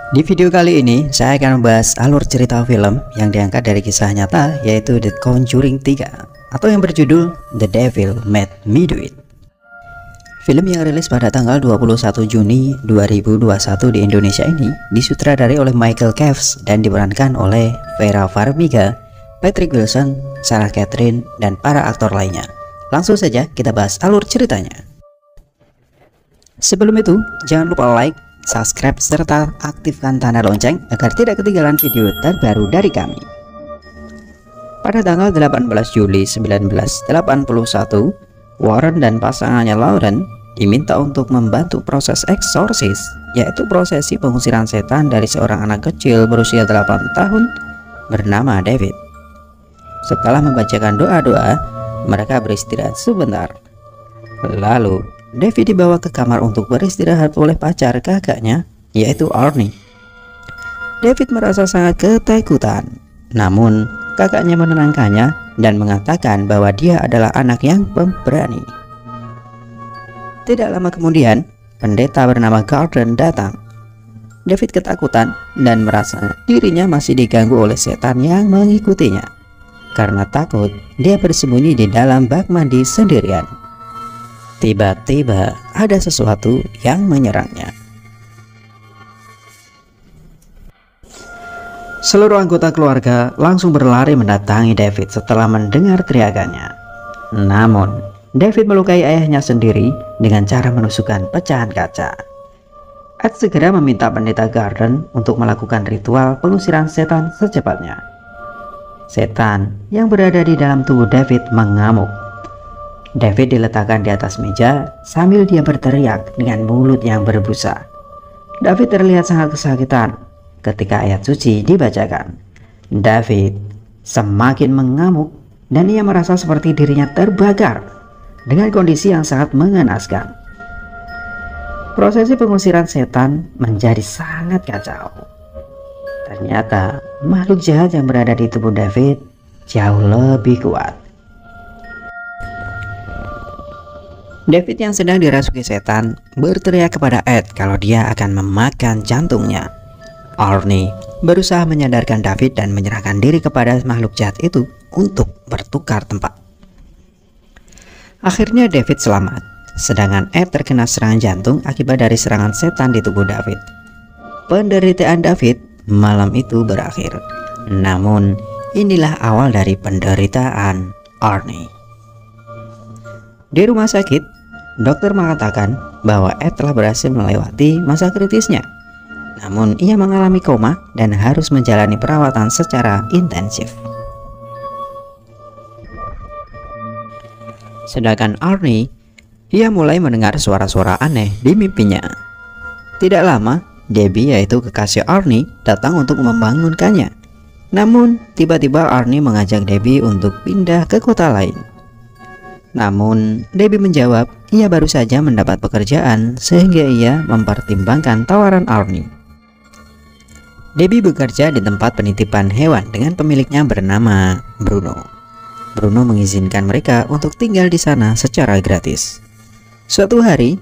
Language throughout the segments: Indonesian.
Di video kali ini, saya akan membahas alur cerita film yang diangkat dari kisah nyata, yaitu The Conjuring 3 atau yang berjudul The Devil Made Me Do It. Film yang rilis pada tanggal 21 Juni 2021 di Indonesia ini disutradarai oleh Michael Caves dan diperankan oleh Vera Farmiga, Patrick Wilson, Sarah Catherine, dan para aktor lainnya. Langsung saja kita bahas alur ceritanya. Sebelum itu, jangan lupa like, subscribe, serta aktifkan tanda lonceng agar tidak ketinggalan video terbaru dari kami. Pada tanggal 18 Juli 1981, Warren dan pasangannya Lauren diminta untuk membantu proses eksorsis, yaitu prosesi pengusiran setan dari seorang anak kecil berusia 8 tahun bernama David. Setelah membacakan doa-doa, mereka beristirahat sebentar. Lalu David dibawa ke kamar untuk beristirahat oleh pacar kakaknya, yaitu Arnie. David merasa sangat ketakutan, namun kakaknya menenangkannya dan mengatakan bahwa dia adalah anak yang pemberani. Tidak lama kemudian, pendeta bernama Gordon datang. David ketakutan dan merasa dirinya masih diganggu oleh setan yang mengikutinya. Karena takut, dia bersembunyi di dalam bak mandi sendirian. Tiba-tiba ada sesuatu yang menyerangnya. Seluruh anggota keluarga langsung berlari mendatangi David setelah mendengar teriakannya. Namun, David melukai ayahnya sendiri dengan cara menusukkan pecahan kaca. Ed segera meminta pendeta Gordon untuk melakukan ritual pengusiran setan secepatnya. Setan yang berada di dalam tubuh David mengamuk. David diletakkan di atas meja sambil dia berteriak dengan mulut yang berbusa. David terlihat sangat kesakitan ketika ayat suci dibacakan. David semakin mengamuk dan ia merasa seperti dirinya terbakar dengan kondisi yang sangat mengenaskan. Prosesi pengusiran setan menjadi sangat kacau. Ternyata makhluk jahat yang berada di tubuh David jauh lebih kuat. David yang sedang dirasuki setan berteriak kepada Ed kalau dia akan memakan jantungnya. Arnie berusaha menyadarkan David dan menyerahkan diri kepada makhluk jahat itu untuk bertukar tempat. Akhirnya David selamat, sedangkan Ed terkena serangan jantung akibat dari serangan setan di tubuh David. Penderitaan David malam itu berakhir. Namun inilah awal dari penderitaan Arnie. Di rumah sakit, dokter mengatakan bahwa Ed telah berhasil melewati masa kritisnya. Namun ia mengalami koma dan harus menjalani perawatan secara intensif. Sedangkan Arnie, ia mulai mendengar suara-suara aneh di mimpinya. Tidak lama, Debbie, yaitu kekasih Arnie, datang untuk membangunkannya. Namun tiba-tiba Arnie mengajak Debbie untuk pindah ke kota lain. Namun Debbie menjawab ia baru saja mendapat pekerjaan sehingga ia mempertimbangkan tawaran Arnie. Debbie bekerja di tempat penitipan hewan dengan pemiliknya bernama Bruno. Bruno mengizinkan mereka untuk tinggal di sana secara gratis. Suatu hari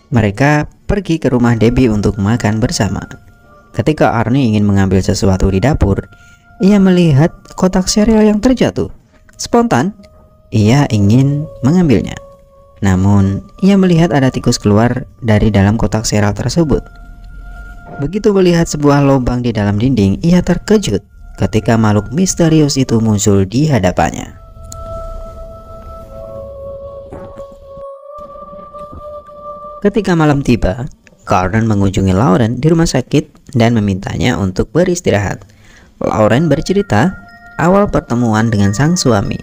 mereka pergi ke rumah Debbie untuk makan bersama. Ketika Arnie ingin mengambil sesuatu di dapur, ia melihat kotak sereal yang terjatuh. Spontan ia ingin mengambilnya. Namun, ia melihat ada tikus keluar dari dalam kotak sereal tersebut. Begitu melihat sebuah lubang di dalam dinding, ia terkejut ketika makhluk misterius itu muncul di hadapannya. Ketika malam tiba, Gordon mengunjungi Lauren di rumah sakit dan memintanya untuk beristirahat. Lauren bercerita awal pertemuan dengan sang suami.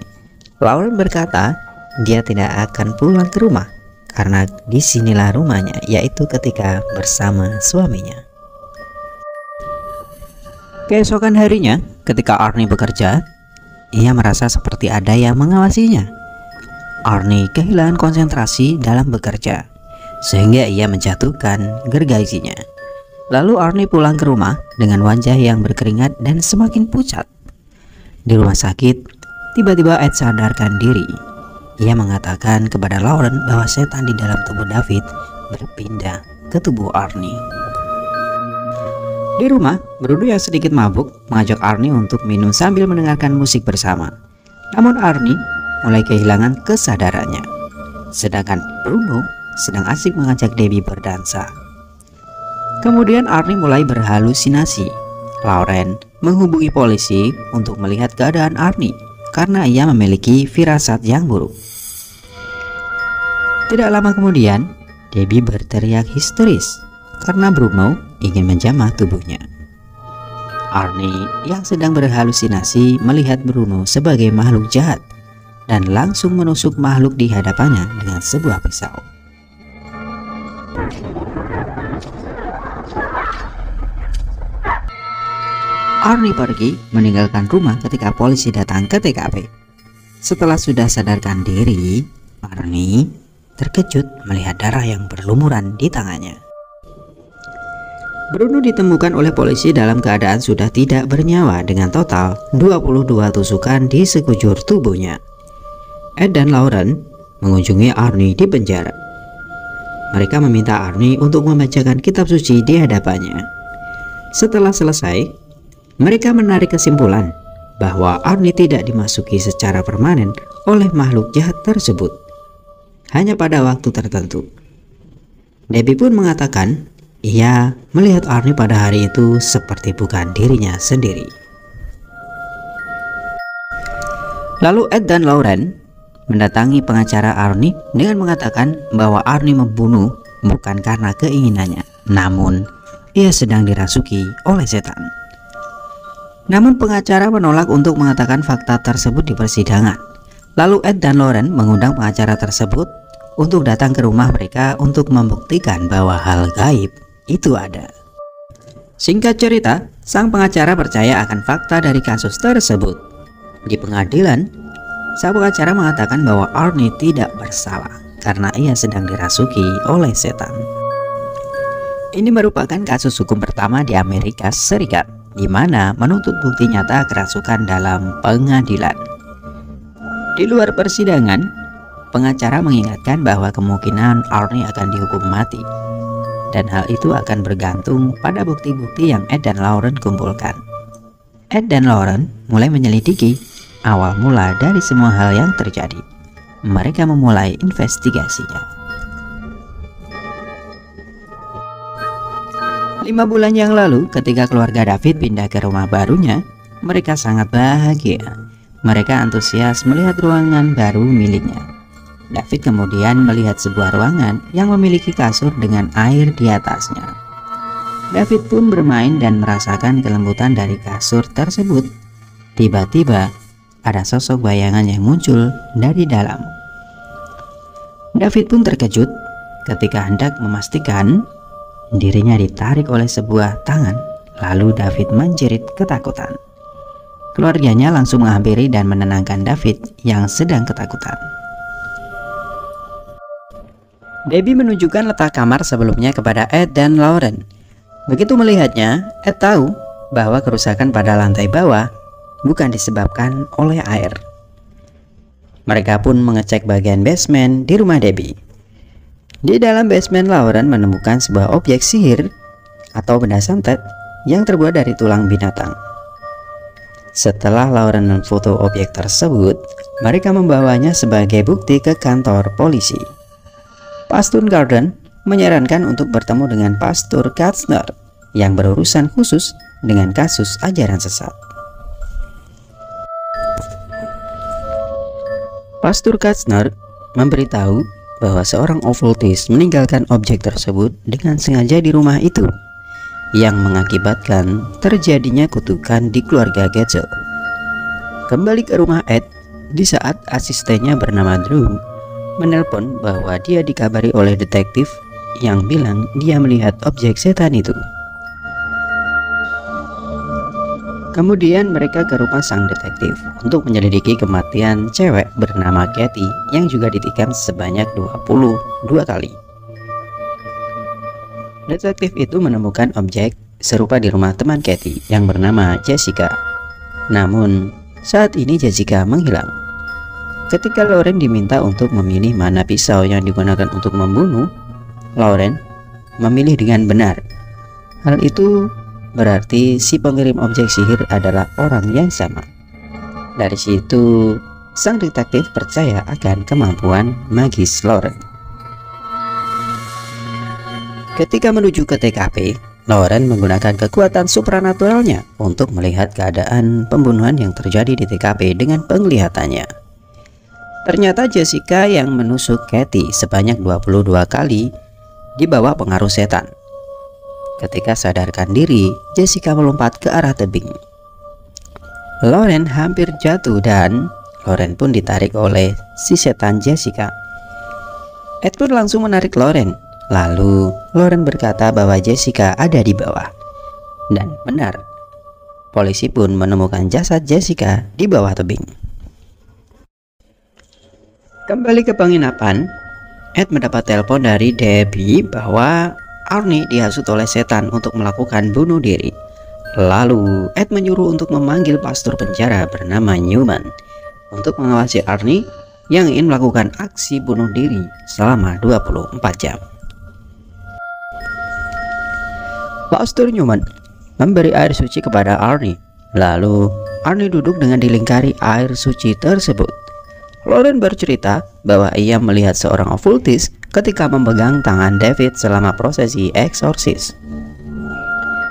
Lauren berkata dia tidak akan pulang ke rumah karena disinilah rumahnya, yaitu ketika bersama suaminya. Keesokan harinya, ketika Arnie bekerja, ia merasa seperti ada yang mengawasinya. Arnie kehilangan konsentrasi dalam bekerja, sehingga ia menjatuhkan gergajinya. Lalu Arnie pulang ke rumah dengan wajah yang berkeringat dan semakin pucat. Di rumah sakit, tiba-tiba Ed sadarkan diri. Ia mengatakan kepada Lauren bahwa setan di dalam tubuh David berpindah ke tubuh Arnie. Di rumah, Bruno yang sedikit mabuk mengajak Arnie untuk minum sambil mendengarkan musik bersama. Namun Arnie mulai kehilangan kesadarannya, sedangkan Bruno sedang asik mengajak Debbie berdansa. Kemudian Arnie mulai berhalusinasi. Lauren menghubungi polisi untuk melihat keadaan Arnie karena ia memiliki firasat yang buruk. Tidak lama kemudian, Debbie berteriak histeris karena Bruno ingin menjamah tubuhnya. Arnie yang sedang berhalusinasi melihat Bruno sebagai makhluk jahat dan langsung menusuk makhluk di hadapannya dengan sebuah pisau. Arnie pergi meninggalkan rumah ketika polisi datang ke TKP. Setelah sudah sadarkan diri, Arnie terkejut melihat darah yang berlumuran di tangannya. Bruno ditemukan oleh polisi dalam keadaan sudah tidak bernyawa dengan total 22 tusukan di sekujur tubuhnya. Ed dan Lauren mengunjungi Arnie di penjara. Mereka meminta Arnie untuk membacakan kitab suci di hadapannya. Setelah selesai, mereka menarik kesimpulan bahwa Arnie tidak dimasuki secara permanen oleh makhluk jahat tersebut, hanya pada waktu tertentu. Debbie pun mengatakan ia melihat Arnie pada hari itu seperti bukan dirinya sendiri. Lalu Ed dan Lauren mendatangi pengacara Arnie dengan mengatakan bahwa Arnie membunuh bukan karena keinginannya, namun ia sedang dirasuki oleh setan. Namun pengacara menolak untuk mengatakan fakta tersebut di persidangan. Lalu Ed dan Lauren mengundang pengacara tersebut untuk datang ke rumah mereka untuk membuktikan bahwa hal gaib itu ada. Singkat cerita, sang pengacara percaya akan fakta dari kasus tersebut. Di pengadilan, sang pengacara mengatakan bahwa Arnie tidak bersalah karena ia sedang dirasuki oleh setan. Ini merupakan kasus hukum pertama di Amerika Serikat di mana menuntut bukti nyata kerasukan dalam pengadilan. Di luar persidangan, pengacara mengingatkan bahwa kemungkinan Arnie akan dihukum mati, dan hal itu akan bergantung pada bukti-bukti yang Ed dan Lauren kumpulkan. Ed dan Lauren mulai menyelidiki awal mula dari semua hal yang terjadi. Mereka memulai investigasinya. 5 bulan yang lalu, ketika keluarga David pindah ke rumah barunya, mereka sangat bahagia. Mereka antusias melihat ruangan baru miliknya. David kemudian melihat sebuah ruangan yang memiliki kasur dengan air di atasnya. David pun bermain dan merasakan kelembutan dari kasur tersebut. Tiba-tiba, ada sosok bayangan yang muncul dari dalam. David pun terkejut ketika hendak memastikan dirinya ditarik oleh sebuah tangan. Lalu David menjerit ketakutan. Keluarganya langsung menghampiri dan menenangkan David yang sedang ketakutan. Debbie menunjukkan letak kamar sebelumnya kepada Ed dan Lauren. Begitu melihatnya, Ed tahu bahwa kerusakan pada lantai bawah bukan disebabkan oleh air. Mereka pun mengecek bagian basement di rumah Debbie. Di dalam basement, Lauren menemukan sebuah objek sihir atau benda santet yang terbuat dari tulang binatang. Setelah Lauren memfoto objek tersebut, mereka membawanya sebagai bukti ke kantor polisi. Pastor Garden menyarankan untuk bertemu dengan Pastor Katzner yang berurusan khusus dengan kasus ajaran sesat. Pastor Katzner memberitahu bahwa seorang okultis meninggalkan objek tersebut dengan sengaja di rumah itu, yang mengakibatkan terjadinya kutukan di keluarga Getzel. Kembali ke rumah Ed, di saat asistennya bernama Drew menelpon bahwa dia dikabari oleh detektif yang bilang dia melihat objek setan itu. Kemudian mereka ke rumah sang detektif untuk menyelidiki kematian cewek bernama Kathy yang juga ditikam sebanyak 22 kali. Detektif itu menemukan objek serupa di rumah teman Kathy yang bernama Jessica. Namun saat ini Jessica menghilang. Ketika Lauren diminta untuk memilih mana pisau yang digunakan untuk membunuh, Lauren memilih dengan benar. Hal itu berarti si pengirim objek sihir adalah orang yang sama. Dari situ, sang detektif percaya akan kemampuan magis Lauren. Ketika menuju ke TKP, Lauren menggunakan kekuatan supranaturalnya untuk melihat keadaan pembunuhan yang terjadi di TKP dengan penglihatannya. Ternyata Jessica yang menusuk Katie sebanyak 22 kali di bawah pengaruh setan. Ketika sadarkan diri, Jessica melompat ke arah tebing. Lauren hampir jatuh dan Lauren pun ditarik oleh si setan Jessica. Ed pun langsung menarik Lauren. Lalu Lauren berkata bahwa Jessica ada di bawah. Dan benar, polisi pun menemukan jasad Jessica di bawah tebing. Kembali ke penginapan, Ed mendapat telepon dari Debbie bahwa Arnie dihasut oleh setan untuk melakukan bunuh diri. Lalu Ed menyuruh untuk memanggil pastor penjara bernama Newman untuk mengawasi Arnie yang ingin melakukan aksi bunuh diri selama 24 jam. Pastor Newman memberi air suci kepada Arnie. Lalu Arnie duduk dengan dilingkari air suci tersebut. Lauren bercerita bahwa ia melihat seorang okultis ketika memegang tangan David selama prosesi eksorsis.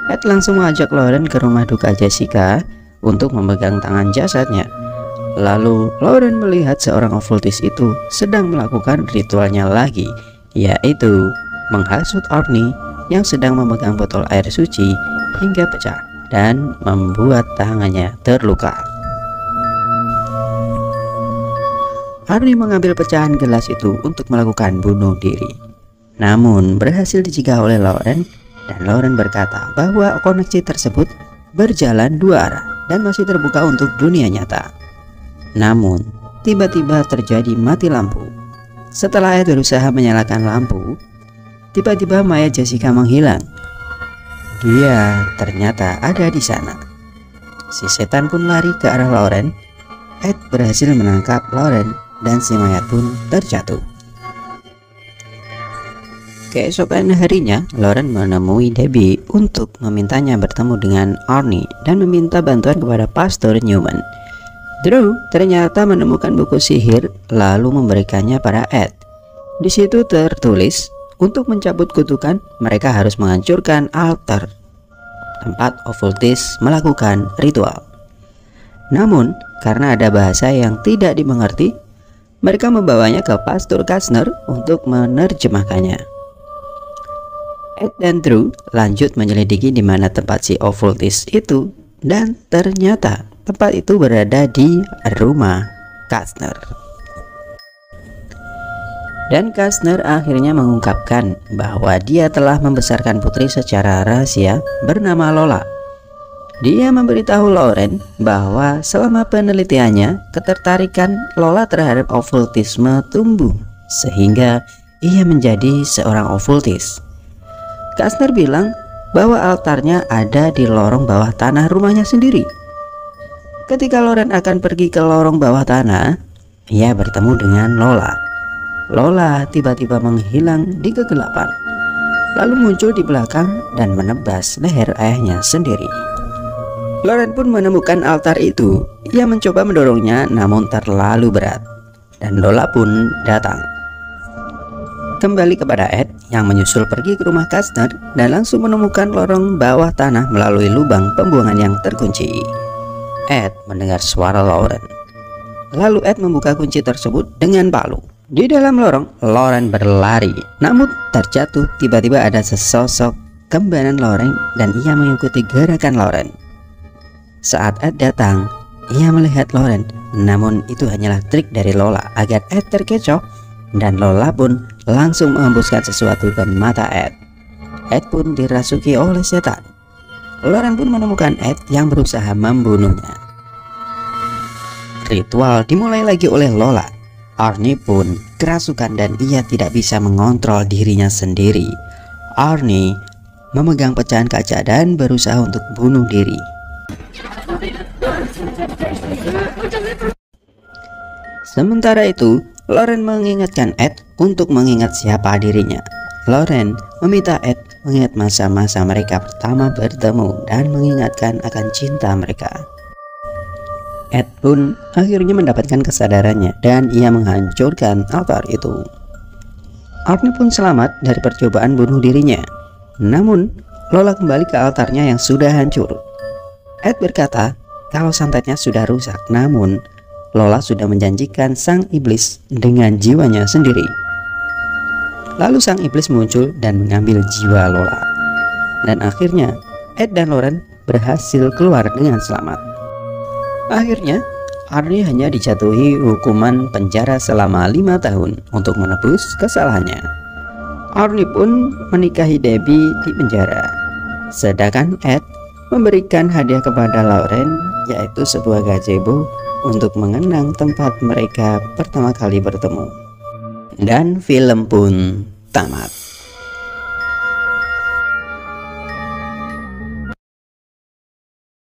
Ed langsung mengajak Lauren ke rumah duka Jessica untuk memegang tangan jasadnya. Lalu Lauren melihat seorang okultis itu sedang melakukan ritualnya lagi, yaitu menghasut Arnie yang sedang memegang botol air suci hingga pecah dan membuat tangannya terluka. Arnie mengambil pecahan gelas itu untuk melakukan bunuh diri, namun berhasil dicegah oleh Lauren. Dan Lauren berkata bahwa koneksi tersebut berjalan dua arah dan masih terbuka untuk dunia nyata. Namun tiba-tiba terjadi mati lampu. Setelah Ed berusaha menyalakan lampu, tiba-tiba mayat Jessica menghilang. Dia ternyata ada di sana. Si setan pun lari ke arah Lauren. Ed berhasil menangkap Lauren dan si mayat pun terjatuh. Keesokan harinya, Lauren menemui Debbie untuk memintanya bertemu dengan Arnie dan meminta bantuan kepada Pastor Newman. Drew ternyata menemukan buku sihir lalu memberikannya pada Ed. Di situ tertulis, untuk mencabut kutukan, mereka harus menghancurkan altar tempat okultis melakukan ritual. Namun, karena ada bahasa yang tidak dimengerti, mereka membawanya ke Pastor Kastner untuk menerjemahkannya. Ed dan Drew lanjut menyelidiki di mana tempat si okultis itu, dan ternyata tempat itu berada di rumah Kastner. Dan Kastner akhirnya mengungkapkan bahwa dia telah membesarkan putri secara rahasia bernama Lola. Dia memberitahu Lauren bahwa selama penelitiannya, ketertarikan Lola terhadap okultisme tumbuh sehingga ia menjadi seorang okultis. Kastner bilang bahwa altarnya ada di lorong bawah tanah rumahnya sendiri. Ketika Lauren akan pergi ke lorong bawah tanah, ia bertemu dengan Lola. Lola tiba-tiba menghilang di kegelapan, lalu muncul di belakang dan menebas leher ayahnya sendiri. Lauren pun menemukan altar itu. Ia mencoba mendorongnya namun terlalu berat, dan Lola pun datang. Kembali kepada Ed yang menyusul pergi ke rumah Kastner dan langsung menemukan lorong bawah tanah melalui lubang pembuangan yang terkunci. Ed mendengar suara Lauren. Lalu Ed membuka kunci tersebut dengan palu. Di dalam lorong, Lauren berlari, namun terjatuh. Tiba-tiba ada sesosok kembaran Lauren dan ia mengikuti gerakan Lauren. Saat Ed datang, ia melihat Lauren, namun itu hanyalah trik dari Lola agar Ed terkecoh, dan Lola pun langsung menghembuskan sesuatu ke mata Ed. Ed pun dirasuki oleh setan. Lauren pun menemukan Ed yang berusaha membunuhnya. Ritual dimulai lagi oleh Lola. Arnie pun kerasukan dan ia tidak bisa mengontrol dirinya sendiri. Arnie memegang pecahan kaca dan berusaha untuk bunuh diri. Sementara itu, Lauren mengingatkan Ed untuk mengingat siapa dirinya. Lauren meminta Ed mengingat masa-masa mereka pertama bertemu dan mengingatkan akan cinta mereka. Ed pun akhirnya mendapatkan kesadarannya dan ia menghancurkan altar itu. Arnie pun selamat dari percobaan bunuh dirinya. Namun, Lola kembali ke altarnya yang sudah hancur. Ed berkata kalau santetnya sudah rusak, namun Lola sudah menjanjikan sang iblis dengan jiwanya sendiri. Lalu sang iblis muncul dan mengambil jiwa Lola. Dan akhirnya Ed dan Lauren berhasil keluar dengan selamat. Akhirnya Arnie hanya dijatuhi hukuman penjara selama 5 tahun untuk menebus kesalahannya. Arnie pun menikahi Debbie di penjara. Sedangkan Ed memberikan hadiah kepada Lauren, yaitu sebuah gazebo untuk mengenang tempat mereka pertama kali bertemu. Dan film pun tamat.